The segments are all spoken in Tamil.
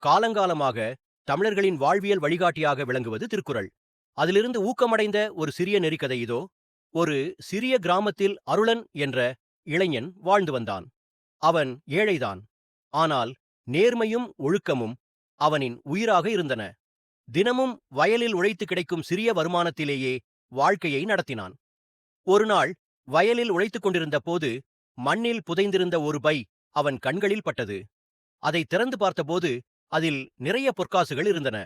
காலங்காலமாக தமிழர்களின் வாழ்வியல் வழிகாட்டியாக விளங்குவது திருக்குறள். அதிலிருந்து ஊக்கமடைந்த ஒரு சிறிய நெறிக்கதை இதோ. ஒரு சிறிய கிராமத்தில் அருளன் என்ற இளைஞன் வாழ்ந்து வந்தான். அவன் ஏழைதான். ஆனால் நேர்மையும் ஒழுக்கமும் அவனின் உயிராக இருந்தன. தினமும் வயலில் உழைத்து கிடைக்கும் சிறிய வருமானத்திலேயே வாழ்க்கையை நடத்தினான். ஒருநாள் வயலில் உழைத்துக் கொண்டிருந்த போது மண்ணில் புதைந்திருந்த ஒரு பை அவன் கண்களில் பட்டது. அதை திறந்து பார்த்தபோது அதில் நிறைய பொற்காசுகள் இருந்தன.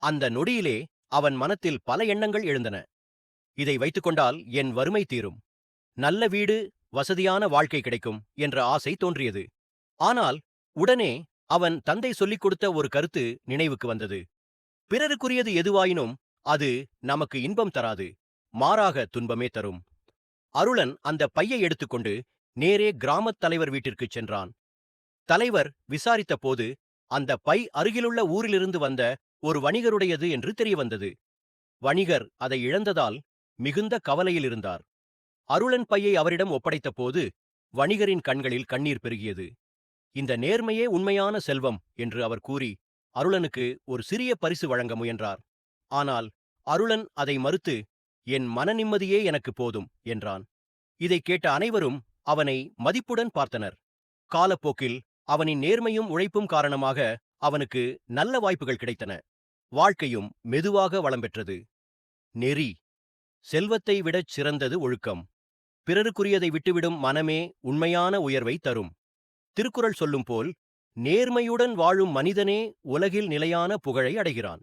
அந்த நொடியிலே அவன் மனத்தில் பல எண்ணங்கள் எழுந்தன. இதை வைத்துக்கொண்டால் என் வறுமை தீரும், நல்ல வீடு, வசதியான வாழ்க்கை கிடைக்கும் என்ற ஆசை தோன்றியது. ஆனால் உடனே அவன் தந்தை சொல்லிக் கொடுத்த ஒரு கருத்து நினைவுக்கு வந்தது. பிறருக்குரியது எதுவாயினும் அது நமக்கு இன்பம் தராது, மாறாக துன்பமே தரும். அருளன் அந்த பையை எடுத்துக்கொண்டு நேரே கிராமத் தலைவர் வீட்டிற்குச் சென்றான். தலைவர் விசாரித்த போது அந்த பை அருகிலுள்ள ஊரிலிருந்து வந்த ஒரு வணிகருடையது என்று தெரியவந்தது. வணிகர் அதை இழந்ததால் மிகுந்த கவலையில் இருந்தார். அருளன் பையை அவரிடம் ஒப்படைத்த போது வணிகரின் கண்களில் கண்ணீர் பெருகியது. இந்த நேர்மையே உண்மையான செல்வம் என்று அவர் கூறி அருளனுக்கு ஒரு சிறிய பரிசு வழங்க முயன்றார். ஆனால் அருளன் அதை மறுத்து, என் மன நிம்மதியே எனக்கு போதும் என்றான். இதைக் கேட்ட அனைவரும் அவனை மதிப்புடன் பார்த்தனர். காலப்போக்கில் அவனின் நேர்மையும் உழைப்பும் காரணமாக அவனுக்கு நல்ல வாய்ப்புகள் கிடைத்தன. வாழ்க்கையும் மெதுவாக வளம் பெற்றது. நெறி: செல்வத்தை விடச் சிறந்தது ஒழுக்கம். பிறருக்குரியதை விட்டுவிடும் மனமே உண்மையான உயர்வை தரும். திருக்குறள் சொல்லும் போல், நேர்மையுடன் வாழும் மனிதனே உலகில் நிலையான புகழை அடைகிறான்.